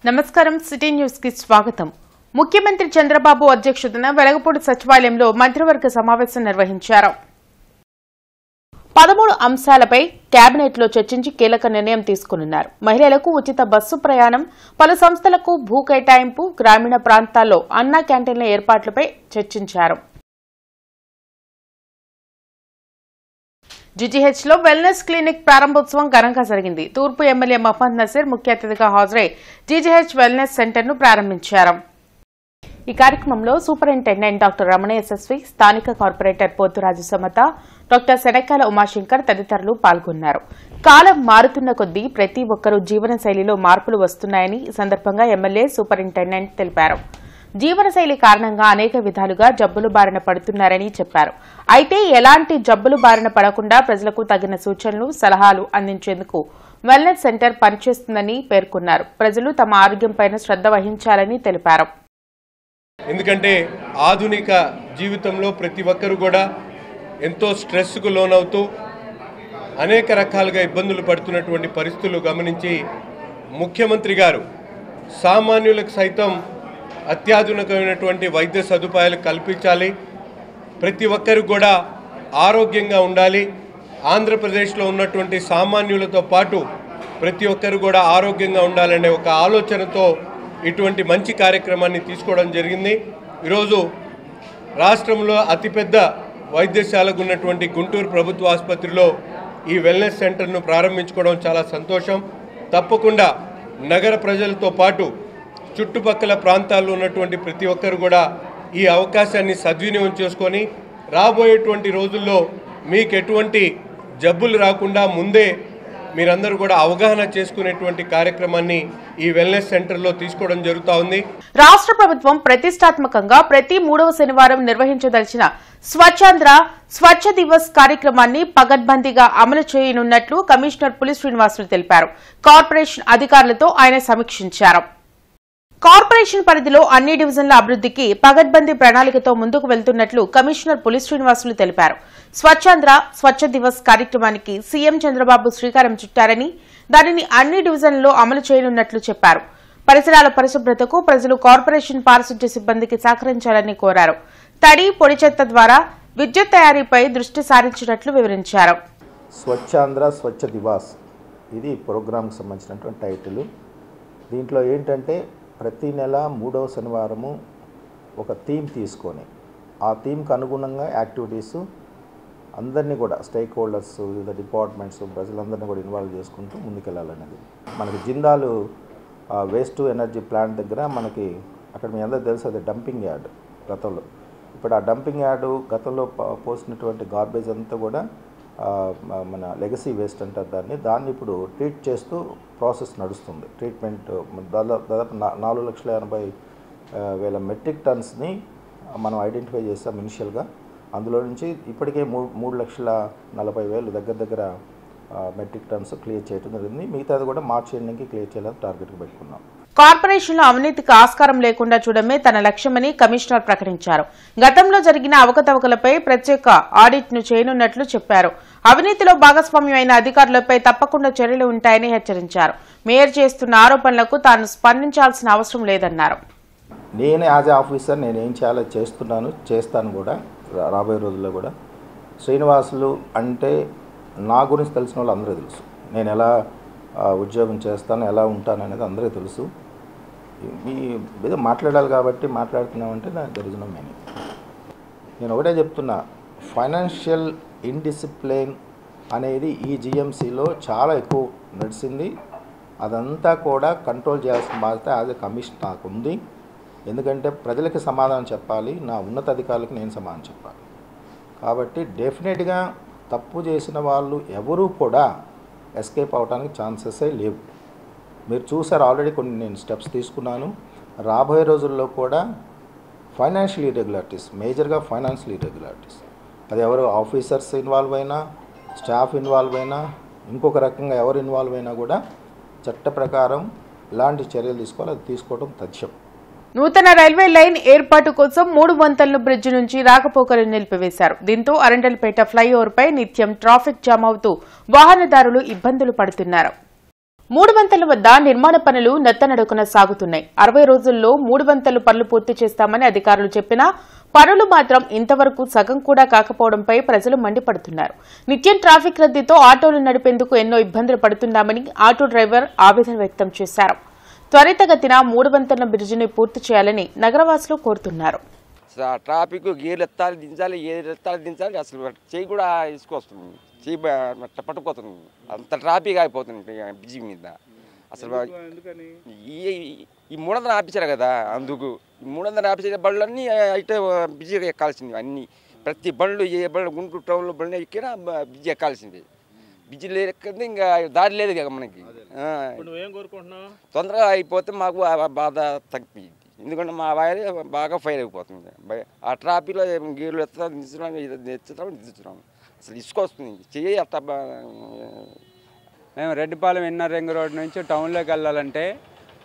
నమస్కారం city news కి స్వాగతం. ముఖ్యమంత్రి చంద్రబాబు అధ్యక్షతన వెలగపూడి సచివాలయంలో మంత్రివర్గ సమావేశం నిర్వహించారు. 13 అంశాలపై కేబినెట్ లో చర్చించి కీలక నిర్ణయం తీసుకున్నారు. మహిళలకు ఉచిత బస్సు ప్రయాణం, పలు సంస్థలకు భూ కేటాయింపు, గ్రామీణ ప్రాంతాల్లో అన్నా క్యాంటీన్ల ఏర్పాట్లపై చర్చించారు. జీజీహెచ్ లో వెల్నెస్ క్లినిక్ ప్రారంభోత్సవం ఘనంగా జరిగింది. తూర్పు ఎమ్మెల్యే మహమ్మద్ నసీర్ ముఖ్య అతిథిగా హాజరై జీజీహెచ్ వెల్నెస్ సెంటర్ ను ప్రారంభించారు. ఈ కార్యక్రమంలో సూపరింటెండెంట్ డాక్టర్ రమణ ఎస్ఎస్వి, స్థానిక కార్పొరేటర్ పోతురాజు సమత, డాక్టర్ శనక్కాల ఉమాశంకర్ తదితరులు పాల్గొన్నారు. కాలం మారుతున్న కొద్దీ ప్రతి ఒక్కరూ జీవనశైలిలో మార్పులు వస్తున్నాయని ఈ సందర్భంగా ఎమ్మెల్యే సూపరింటెండెంట్ తెలిపారు. జీవనశైలి కారణంగా అనేక విధాలుగా జబ్బులు బారిన పడుతున్నారని చెప్పారు. అయితే ఎలాంటి జబ్బులు బారిన పడకుండా ప్రజలకు తగిన సూచనలు, సలహాలు అందించేందుకు వెల్నెస్ సెంటర్ పనిచేస్తుందని పేర్కొన్నారు. ప్రజలు తమ ఆరోగ్యంపై శ్రద్ధ వహించాలని తెలిపారు. ఎందుకంటే ఆధునిక జీవితంలో ప్రతి ఒక్కరు కూడా ఎంతో స్ట్రెస్కు లోనవుతూ అనేక రకాలుగా ఇబ్బందులు పడుతున్నటువంటి పరిస్థితులు గమనించి ముఖ్యమంత్రి గారు సామాన్యులకు సైతం అత్యాధునికమైనటువంటి వైద్య సదుపాయాలు కల్పించాలి, ప్రతి ఒక్కరు కూడా ఆరోగ్యంగా ఉండాలి, ఆంధ్రప్రదేశ్లో ఉన్నటువంటి సామాన్యులతో పాటు ప్రతి ఒక్కరు కూడా ఆరోగ్యంగా ఉండాలనే ఒక ఆలోచనతో ఇటువంటి మంచి కార్యక్రమాన్ని తీసుకోవడం జరిగింది. ఈరోజు రాష్ట్రంలో అతిపెద్ద వైద్యశాలకు ఉన్నటువంటి గుంటూరు ప్రభుత్వ ఆసుపత్రిలో ఈ వెల్నెస్ సెంటర్ను ప్రారంభించుకోవడం చాలా సంతోషం. తప్పకుండా నగర ప్రజలతో పాటు చుట్టుపక్కల ప్రాంతాల్లో ఉన్నటువంటి ప్రతి ఒక్కరు కూడా ఈ అవకాశాన్ని సద్వినియోగం చేసుకొని రాబోయేటువంటి రోజుల్లో మీకు ఎటువంటి జబ్బులు రాకుండా ముందే మీరందరూ కూడా అవగాహన చేసుకునేటువంటి కార్యక్రమాన్ని ఈ వెల్నెస్ సెంటర్లో తీసుకోవడం జరుగుతూ ఉంది. రాష్ట్ర ప్రభుత్వం ప్రతిష్టాత్మకంగా ప్రతి 3వ శనివారం నిర్వహించదలిచిన స్వచ్ఛాంధ్ర స్వచ్ఛ దివస్ కార్యక్రమాన్ని పగడ్బందీగా అమలు చేయనున్నట్లు కమిషనర్ పులి శ్రీనివాసులు తెలిపారు. కార్పొరేషన్ అధికారులతో ఆయన సమీక్షించారు. కార్పొరేషన్ పరిధిలో అన్ని డివిజన్ల అభివృద్ధికి పగడ్బందీ ప్రణాళికతో ముందుకు వెళ్తున్నట్లు కమిషనర్ పులి శ్రీనివాసులు తెలిపారు. స్వచ్ఛాంధ్ర స్వచ్ఛ దివస్ కార్యక్రమానికి సీఎం చంద్రబాబు శ్రీకారం చుట్టారని, దానిని అన్ని డివిజన్లలో అమలు చేయనున్నట్లు చెప్పారు. పరిసరాల పరిశుభ్రతకు ప్రజలు కార్పొరేషన్ పారిశుధ్య సిబ్బందికి సహకరించాలని కోరారు. తడి, పొడి చెత్త ద్వారా విద్యుత్ తయారీపై దృష్టి సారించినట్లు వివరించారు. స్వచ్ఛాంధ్ర స్వచ్ఛ దివాస్ ఇది ప్రోగ్రాంకి సంబంధించినటువంటి టైటిల్. దీంట్లో ఏంటంటే ప్రతి నెల 3వ శనివారము ఒక థీమ్ తీసుకొని ఆ థీమ్కి అనుగుణంగా యాక్టివిటీసు అందరినీ కూడా స్టేక్ హోల్డర్స్, వివిధ డిపార్ట్మెంట్స్, ప్రజలందరినీ కూడా ఇన్వాల్వ్ చేసుకుంటూ ముందుకెళ్ళాలనేది. మనకి జిందాలు వేస్ట్ టు ఎనర్జీ ప్లాంట్ దగ్గర మనకి అక్కడ మీ అందరికీ తెలుసు అది డంపింగ్ యార్డ్ గతంలో. ఇప్పుడు ఆ డంపింగ్ యార్డు గతంలో పోసినటువంటి గార్బేజ్ అంతా కూడా మన లెగసీ వేస్ట్ అంటారు దాన్ని ఇప్పుడు ట్రీట్ చేస్తూ ప్రాసెస్ నడుస్తుంది. ట్రీట్మెంట్ దాదాపు 4,80,000 మెట్రిక్ టన్స్ని మనం ఐడెంటిఫై చేస్తాం ఇనిషియల్గా. అందులో నుంచి ఇప్పటికే 3,40,000 దగ్గర మెట్రిక్ టన్స్ క్లియర్ చేయడం జరిగింది. మిగతాది కూడా మార్చి ఎండింగ్కి క్లియర్ చేయాలని టార్గెట్కి పెట్టుకున్నాం. కార్పొరేషన్లో అవినీతికి ఆస్కారం లేకుండా చూడమే తన లక్ష్యమని కమిషనర్ ప్రకటించారు. గతంలో జరిగిన అవకతవకలపై ప్రత్యేక ఆడిట్ ను చేయనున్నట్లు చెప్పారు. అవినీతిలో భాగస్వామ్యమైన అధికారులపై తప్పకుండా చర్యలు ఉంటాయని హెచ్చరించారు. మేయర్ చేస్తున్న ఆరోపణలకు తాను స్పందించాల్సిన అవసరం లేదన్నారు. నేను యాజ్ ఏ ఆఫీసర్ నేను ఏం చేయాలో చేస్తాను కూడా రాబోయే రోజుల్లో కూడా. శ్రీనివాసులు అంటే నా గురించి తెలిసిన వాళ్ళు అందరూ తెలుసు. నేను ఎలా ఉద్యోగం చేస్తాను, ఎలా ఉంటాను అనేది అందరికీ తెలుసు. మీ ఏదో మాట్లాడాలి కాబట్టి మాట్లాడుతున్నామంటే దెర్ ఇస్ నో మీనింగ్. నేను ఒకటే చెప్తున్నా, ఫైనాన్షియల్ ఇండిసిప్లిన్ అనేది ఈ జిఎంసీలో చాలా ఎక్కువ నడిచింది. అదంతా కూడా కంట్రోల్ చేయాల్సిన బాధ్యత యాజ్ ఎ కమిషన్ నాకు ఉంది. ఎందుకంటే ప్రజలకి సమాధానం చెప్పాలి, నా ఉన్నతాధికారులకు నేను సమాధానం చెప్పాలి. కాబట్టి డెఫినెట్గా తప్పు చేసిన వాళ్ళు ఎవరూ కూడా ఎస్కేప్ అవడానికి ఛాన్సెసే లేవు. మీరు చూసారు ఆల్రెడీ కొన్ని నేను స్టెప్స్ తీసుకున్నాను. రాబోయే రోజుల్లో కూడా ఫైనాన్షియల్ ఇర్రెగ్యులారిటీస్, మేజర్గా ఫైనాన్షియల్ ఇర్రెగ్యులారిటీస్, అది ఎవరు ఆఫీసర్స్ ఇన్వాల్వ్ అయినా, స్టాఫ్ ఇన్వాల్వ్ అయినా, ఇంకొక రకంగా ఎవరు ఇన్వాల్వ్ అయినా కూడా చట్ట ప్రకారం ఎలాంటి చర్యలు తీసుకోవాలో అది తీసుకోవడం తథ్యం. నూతన రైల్వే లైన్ ఏర్పాటు కోసం 3 వంతెనల బ్రిడ్జి నుంచి రాకపోకలు నిలిపివేశారు. దీంతో అరండల్పేట ఫ్లైఓవర్పై నిత్యం ట్రాఫిక్ జామ్ అవుతూ వాహనదారులు ఇబ్బందులు పడుతున్నారు. మూడువంతల వద్ద నిర్మాణ పనులు నత్తనడుకున సాగుతున్నాయి. 60 రోజుల్లో 3 వంతలు పనులు పూర్తి చేస్తామని అధికారులు చెప్పినా పనులు మాత్రం ఇంతవరకు సగం కూడా కాకపోవడంపై ప్రజలు మండిపడుతున్నారు. నిత్యం ట్రాఫిక్ రద్దీతో ఆటోలు నడిపేందుకు ఎన్నో ఇబ్బందులు పడుతున్నామని ఆటో డ్రైవర్ ఆవేదన వ్యక్తం చేశారు. త్వరితగతిన 3 వంతల బ్రిడ్జిని పూర్తి చేయాలని నగరవాసులు కోరుతున్నారు. ట్రాఫిక్ గేర్లు ఎత్తాలి దించాలి, దించాలి, అసలు చేయి కూడా ఇసుకొస్తుంది, చేయి పట్టుకుపోతుంది, అంత ట్రాఫిక్ అయిపోతుంది బ్రిడ్జి మీద. అసలు ఈ 300 ఆపించారు కదా, అందుకు ఈ 300 ఆపించే బళ్ళన్నీ అయితే బ్రిడ్జి ఎక్కాల్సింది. అన్ని ప్రతి బండ్లు ఏ బండ్లు గుంటూరు టౌన్లో బండ్లు ఎక్కినా బ్రిడ్జి ఎక్కాల్సింది. బ్రిడ్జి లేకపోతే ఇంకా దారి లేదు కదా మనకి. తొందరగా అయిపోతే మాకు బాధ తగ్గిపోయింది. ఎందుకంటే మా వైర్ బాగా ఫైర్ అయిపోతుంది. ఆ ట్రాఫిక్లో గేర్లు దించుతున్నాం, అసలు ఇసుకొస్తుంది, చెయ్యి అట్ట. మేము రెడ్డిపాలెం ఇన్నర్ రింగ్ రోడ్ నుంచి టౌన్లోకి వెళ్ళాలంటే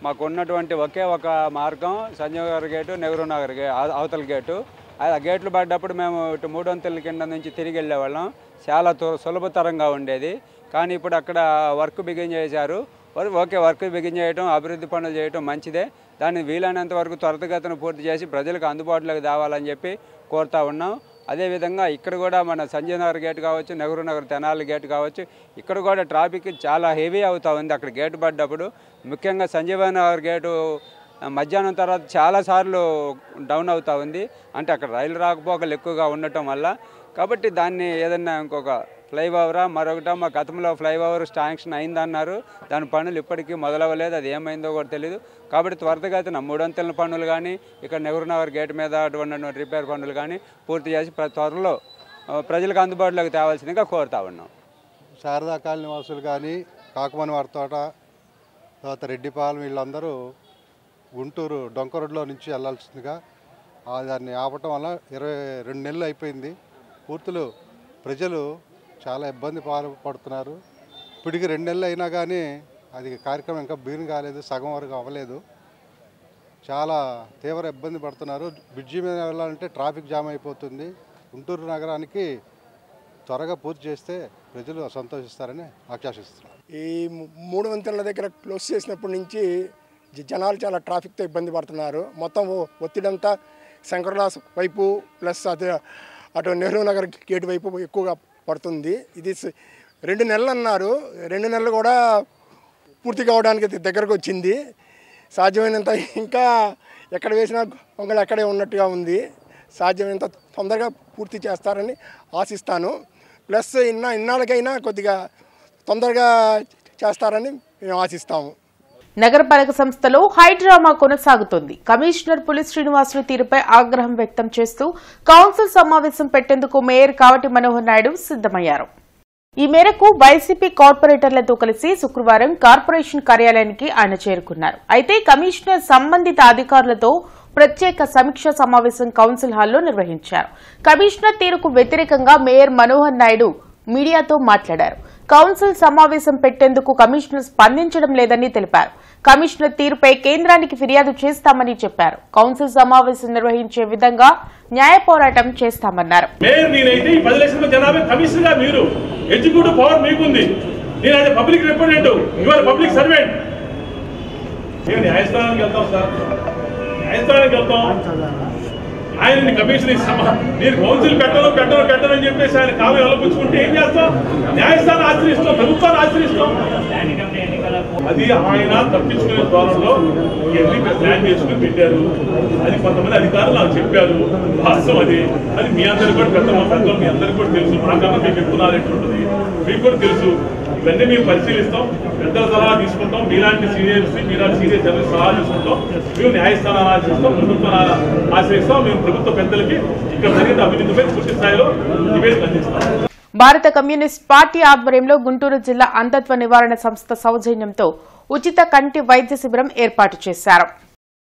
మాకు ఉన్నటువంటి ఒకే ఒక మార్గం సంజయ్ గారి గేటు, నెహ్రూ నగర్ అవతల గేటు. ఆ గేట్లు పడ్డప్పుడు మేము ఇటు 3 వంతెల కింద నుంచి తిరిగి వెళ్ళేవాళ్ళం. చాలా సులభతరంగా ఉండేది. కానీ ఇప్పుడు అక్కడ వర్క్ బిగిన్ చేశారు. ఓకే, వర్క్ బిగిన్ చేయడం, అభివృద్ధి పనులు చేయడం మంచిదే. దాన్ని వీలైనంత వరకు త్వరితగతిన పూర్తి చేసి ప్రజలకు అందుబాటులోకి తేవాలని చెప్పి కోరుతా ఉన్నాం. అదేవిధంగా ఇక్కడ కూడా మన సంజయ్ నగర్ గేట్ కావచ్చు, నెహ్రూ నగర్ తెనాలి గేట్ కావచ్చు, ఇక్కడ కూడా ట్రాఫిక్ చాలా హెవీ అవుతూ ఉంది. అక్కడ గేటు పడ్డప్పుడు ముఖ్యంగా సంజయ్ నగర్ గేటు మధ్యాహ్నం తర్వాత చాలాసార్లు డౌన్ అవుతూ ఉంది. అంటే అక్కడ రైలు రాకపోకలు ఎక్కువగా ఉండటం వల్ల. కాబట్టి దాన్ని ఏదన్నా ఇంకొక ఫ్లైఓవరా మరొకట, మా గతంలో ఫ్లైఓవర్ శాంక్షన్ అయిందన్నారు, దాని పనులు ఇప్పటికీ మొదలవ్వలేదు. అది ఏమైందో కూడా తెలియదు. కాబట్టి త్వరితగతిన 3 వంతెల పనులు కానీ, ఇక్కడ నెహ్రూ నగర్ గేట్ మీద అటువంటి రిపేర్ పనులు కానీ పూర్తి చేసి త్వరలో ప్రజలకు అందుబాటులోకి తేవాల్సిందిగా కోరుతా ఉన్నాం. శారదా కాలనీ వాసులు కానీ, కాకమని వారి తోట, తర్వాత రెడ్డిపాలెం వీళ్ళందరూ గుంటూరు డొంక రోడ్లో నుంచి వెళ్ళాల్సిందిగా దాన్ని ఆపటం వల్ల 22 నెలలు అయిపోయింది. పూర్తులు ప్రజలు చాలా ఇబ్బంది పడుతున్నారు. ఇప్పటికి 2 నెలలు అయినా కానీ అది కార్యక్రమం ఇంకా బిగిన్ కాలేదు, సగం వరకు అవ్వలేదు. చాలా తీవ్ర ఇబ్బంది పడుతున్నారు. బ్రిడ్జి మీద వెళ్ళాలంటే ట్రాఫిక్ జామ్ అయిపోతుంది. గుంటూరు నగరానికి త్వరగా పూర్తి చేస్తే ప్రజలు సంతోషిస్తారని ఆకాంక్షిస్తున్నారు. ఈ 3 వంతెనల దగ్గర క్లోజ్ చేసినప్పటి నుంచి జనాలు చాలా ట్రాఫిక్తో ఇబ్బంది పడుతున్నారు. మొత్తం ఒత్తిడంతా శంకర్లాస్ వైపు ప్లస్ అటు నెహ్రూ నగర్ గేట్ వైపు ఎక్కువగా పడుతుంది. ఇది 2 నెలలు అన్నారు, 2 నెలలు కూడా పూర్తి కావడానికి దగ్గరకు వచ్చింది. సాధ్యమైనంత ఇంకా ఎక్కడ వేసినా గొంగళి అక్కడే ఉన్నట్టుగా ఉంది. సాధ్యమైనంత తొందరగా పూర్తి చేస్తారని ఆశిస్తాను. ప్లస్ ఇన్నాళ్ళకైనా కొద్దిగా తొందరగా చేస్తారని మేము ఆశిస్తాము. నగరపాలక సంస్థలో హైడ్రామా కొనసాగుతోంది. కమిషనర్ పులి శ్రీనివాసులు తీరుపై ఆగ్రహం వ్యక్తం చేస్తూ కౌన్సిల్ సమావేశం పెట్టేందుకు మేయర్ కావటి మనోహర్ నాయుడు సిద్దమయ్యారు. ఈ మేరకు వైసీపీ కార్పొరేటర్లతో కలిసి శుక్రవారం కార్పొరేషన్ కార్యాలయానికి ఆయన చేరుకున్నారు. అయితే కమిషనర్ సంబంధిత అధికారులతో ప్రత్యేక సమీక్షా సమావేశం కౌన్సిల్ హాల్లో నిర్వహించారు. కమిషనర్ తీరుకు వ్యతిరేకంగా మేయర్ మనోహర్ నాయుడు మీడియాతో మాట్లాడారు. కౌన్సిల్ సమావేశం పెట్టేందుకు కమిషనర్ స్పందించడం లేదని తెలిపారు. కమిషనర్ తీరుపై కేంద్రానికి ఫిర్యాదు చేస్తామని చెప్పారు. కౌన్సిల్ సమావేశం నిర్వహించే విధంగా న్యాయ పోరాటం చేస్తామన్నారు. ఆయనని కమిషన్ నేను కౌన్సిల్ పెట్టను చెప్పేసి ఆయన కాలు వెళ్ళపుచ్చుకుంటే ఏం చేస్తాం? న్యాయస్థానం ఆశ్రయిస్తాం, ప్రభుత్వాన్ని ఆశ్రయిస్తాం. అది ఆయన తప్పించుకునే ధోరణిలో ఇవన్నీ ప్లాన్ చేసుకుని పెట్టారు. అది కొంతమంది అధికారులు నాకు చెప్పారు. వాస్తవం అది మీ అందరికీ కూడా పెద్దలు మీ అందరికీ కూడా తెలుసు. మాకన్నా మీకు ఎక్కువ నాలెడ్జ్ ఉంటుంది, మీకు కూడా తెలుసు. ఇవన్నీ మేము పరిశీలిస్తాం, పెద్దల సలహా తీసుకుంటాం. మీలాంటి సీనియర్స్ జర్నలిస్ట్ సలహా తీసుకుంటాం. మేము న్యాయస్థానాన్ని ఆశ్రయిస్తాం, ప్రభుత్వాన్ని ఆశ్రయిస్తాం. మేము ప్రభుత్వ పెద్దలకి ఇక్కడ జరిగిన అవినీతిపై పూర్తి స్థాయిలో నివేదిక అందిస్తాం. భారత కమ్యూనిస్ట్ పార్టీ ఆధ్వర్యంలో గుంటూరు జిల్లా అంధత్వ నివారణ సంస్థ సౌజన్యంతో ఉచిత కంటి వైద్య శిబిరం ఏర్పాటు చేశారు.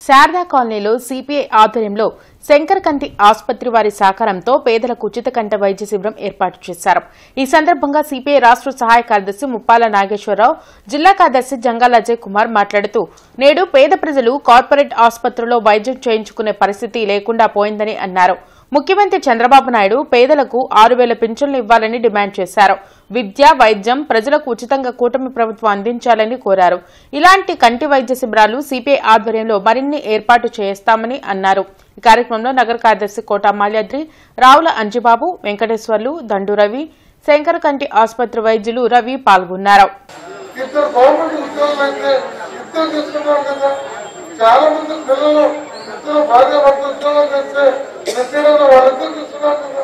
శారదా కాలనీలో సిపిఐ ఆధ్వర్యంలో శంకర్ కంటి ఆసుపత్రి వారి సహకారంతో పేదలకు ఉచిత కంటి వైద్య శిబిరం ఏర్పాటు చేశారు. ఈ సందర్భంగా సిపిఐ రాష్ట్ర సహాయ కార్యదర్శి ముప్పాల నాగేశ్వరరావు, జిల్లా కార్యదర్శి జంగాల అజయ్ కుమార్ మాట్లాడుతూ నేడు పేద ప్రజలు కార్పొరేట్ ఆసుపత్రుల్లో వైద్యం చేయించుకునే పరిస్థితి లేకుండా పోయిందని అన్నారు. ముఖ్యమంత్రి చంద్రబాబు నాయుడు పేదలకు 6,000 పింఛన్లు ఇవ్వాలని డిమాండ్ చేశారు. విద్య, వైద్యం ప్రజలకు ఉచితంగా కూటమి ప్రభుత్వం అందించాలని కోరారు. ఇలాంటి కంటి వైద్య శిబిరాలు సిపిఐ ఆధ్వర్యంలో మరిన్ని ఏర్పాటు చేస్తామని అన్నారు. ఈ కార్యక్రమంలో నగర కార్యదర్శి కోట మాల్యాద్రి, రావుల అంజిబాబు, వెంకటేశ్వర్లు, దండు రవి, శంకర్ కంటి ఆసుపత్రి వైద్యులు రవి పాల్గొన్నారు. చాలా మంది పిల్లలు ఇద్దరు భార్య భర్త ఉద్యోగం చేస్తే ఎక్కడైనా వాళ్ళిద్దరు చూస్తున్నారు కదా.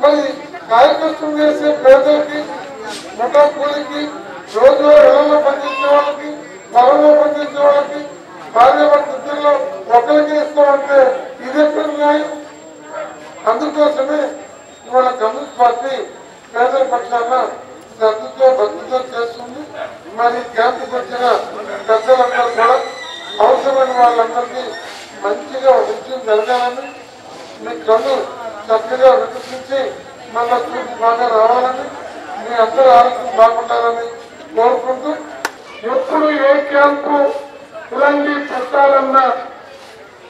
మరి కాయకష్టం చేసే పేదలకి, ముఠా కూలికి, రోజు ఇళ్లలో పనిచేసే వాళ్ళకి, పొలంలో పనిచేసే వాళ్ళకి భార్య భర్త ఇద్దరులో ఒకరికి ఇస్తామంటే ఇది ఎక్కడ న్యాయం? అందుకోసమే ఇవాళ కమ్యూనిస్ట్ పార్టీ పేదల పక్షాన శ్రద్ధతో భక్తితో చేస్తుంది. మరి క్యాంపుకి వచ్చిన పెద్దలందరూ కూడా అవసరమైన వాళ్ళందరికీ మంచిగా విషయం జరగాలని, మీ కన్ను చక్కగా వికసించి మళ్ళా చూపు బాగా రావాలని, మీ అందరూ ఆరోగ్యం బాగుండాలని కోరుకుంటూ, ఎప్పుడు ఏ క్యాంపు ఇలాంటి పెట్టాలన్నా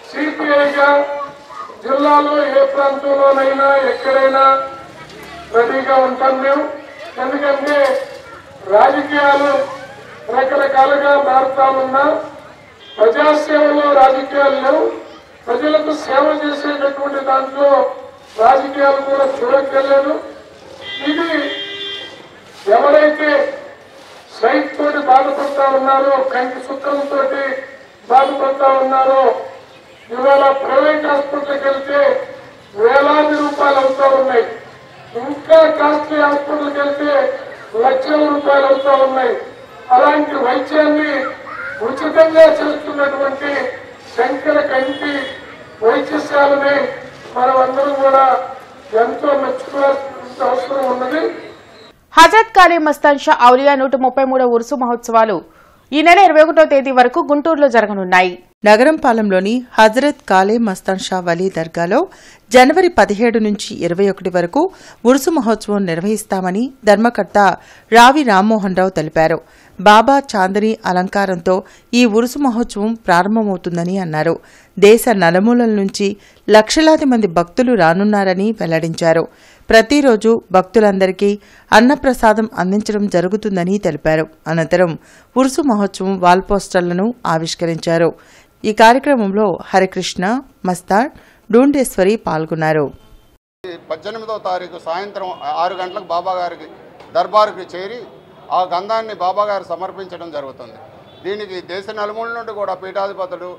సిపిఐగా జిల్లాలో ఏ ప్రాంతంలోనైనా ఎక్కడైనా రెడీగా ఉంటాం మేము. ఎందుకంటే రాజకీయాలు రకరకాలుగా మారుతా ఉన్నా ప్రజాసేవలో రాజకీయాలు లేవు. ప్రజలకు సేవ చేసేటటువంటి దాంట్లో రాజకీయాలు కూడా చూడక్కర్లేదు. ఇది ఎవరైతే సైట్ తోటి బాధపడతా ఉన్నారో, కంటి సుఖంతో బాధపడతా ఉన్నారో, ఇవాళ ప్రైవేట్ హాస్పిటల్కి వెళ్తే వేలాది రూపాయలు అవుతా ఉన్నాయి. ఇంకా కాస్ట్లీ హాస్పిటల్కి వెళ్తే లక్షల రూపాయలు అవుతా ఉన్నాయి. అలాంటి వైద్యాన్ని ఉచితంగా చేస్తున్నటువంటి శంకర కంటి వైద్యశాలని మనమందరం కూడా ఎంతో మెచ్చుకోవాల్సిన అవసరం ఉన్నది. హజరత్ కాళీ మస్తాన్ షా ఔలియా 133వ ఉరుసు మహోత్సవాలు ఈ నెల 21వ తేదీ వరకు గుంటూరులో జరగనున్నాయి. నగరంపాలెంలోని హజరత్ కాళీ మస్తాన్ షా వలీ దర్గాలో జనవరి 17 నుంచి 21 వరకు ఉరుసు మహోత్సవం నిర్వహిస్తామని ధర్మకర్త రావి రామ్మోహన్ రావు తెలిపారు. బాబా చాందనీ అలంకారంతో ఈ ఉరుసు మహోత్సవం ప్రారంభమవుతుందని అన్నారు. దేశ నలుమూలల నుంచి లక్షలాది మంది భక్తులు రానున్నారని వెల్లడించారు. ప్రతిరోజు భక్తులందరికీ అన్నప్రసాదం అందించడం జరుగుతుందని తెలిపారు. అనంతరం ఉరుసు మహోత్సవం వాల్ పోస్టర్లను ఆవిష్కరించారు. ఈ కార్యక్రమంలో హరికృష్ణ, మస్తార్, డూండేశ్వరి పాల్గొన్నారు. 18వ తారీఖు సాయంత్రం 6 గంటలకు బాబాగారికి దర్బారుకి చేరి ఆ గంధాన్ని బాబాగారు సమర్పించడం జరుగుతుంది. దీనికి దేశ నలుమూల నుండి కూడా పీఠాధిపతులు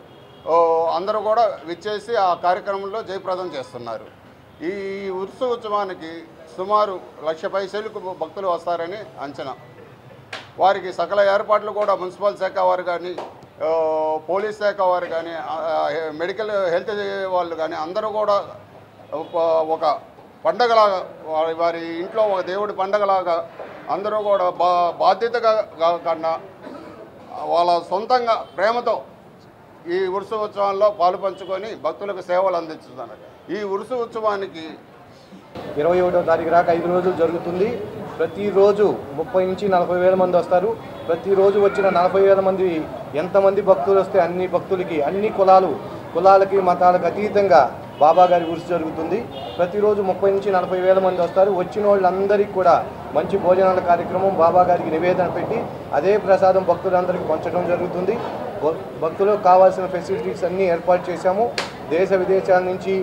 అందరూ కూడా విచ్చేసి ఆ కార్యక్రమంలో జయప్రదం చేస్తున్నారు. ఈ ఉరుసు ఉత్సవానికి సుమారు 1,00,000 పైసలకు భక్తులు వస్తారని అంచనా. వారికి సకల ఏర్పాట్లు కూడా మున్సిపల్ శాఖ వారు కానీ, పోలీస్ శాఖ వారు కానీ, మెడికల్ హెల్త్ వాళ్ళు కానీ అందరూ కూడా ఒక పండగలాగా, వారి ఇంట్లో ఒక దేవుడి పండగలాగా అందరూ కూడా బాధ్యతగా కన్నా వాళ్ళ సొంతంగా ప్రేమతో ఈ ఉరుసు ఉత్సవాల్లో పాలు పంచుకొని భక్తులకు సేవలు అందిస్తున్నారు. ఈ ఉరుసు ఉత్సవానికి 21వ తారీఖు రాక 5 రోజులు జరుగుతుంది. ప్రతిరోజు 30 నుంచి 40 వేల మంది వస్తారు. ప్రతిరోజు వచ్చిన 40 వేల మంది ఎంతమంది భక్తులు వస్తే అన్ని భక్తులకి, అన్ని కులాలకి మతాలకు అతీతంగా బాబాగారి ఉరుసు జరుగుతుంది. ప్రతిరోజు 30 నుంచి 40 వేల మంది వస్తారు. వచ్చిన వాళ్ళందరికీ కూడా మంచి భోజనాల కార్యక్రమం, బాబాగారికి నివేదన పెట్టి అదే ప్రసాదం భక్తులందరికీ పంచడం జరుగుతుంది. భక్తులకు కావాల్సిన ఫెసిలిటీస్ అన్నీ ఏర్పాటు చేశాము. దేశ విదేశాల నుంచి,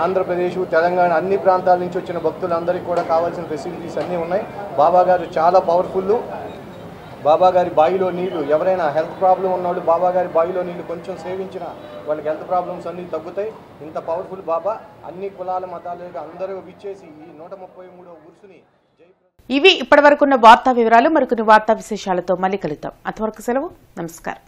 ఆంధ్రప్రదేశ్, తెలంగాణ అన్ని ప్రాంతాల నుంచి వచ్చిన భక్తులందరికీ కూడా కావాల్సిన ఫెసిలిటీస్ అన్నీ ఉన్నాయి. బాబాగారు చాలా పవర్ఫుల్. బాబాగారి బావిలో నీళ్లు, ఎవరైనా హెల్త్ ప్రాబ్లం ఉన్నవాళ్ళు బాబాగారి బావిలో నీళ్లు కొంచెం సేవించినా వాళ్ళకి హెల్త్ ప్రాబ్లమ్స్ అన్నీ తగ్గుతాయి. ఇంత పవర్ఫుల్ బాబా. అన్ని కులాల మతాలకు అందరూ విచ్చేసి ఈ 133వ ఉరుసుని ఇవి ఇప్పటివరకున్న వార్తా వివరాలు. మరికొన్ని వార్తా విశేషాలతో మళ్ళీ కలుద్దాం. అంతవరకు సెలవు. నమస్కారం.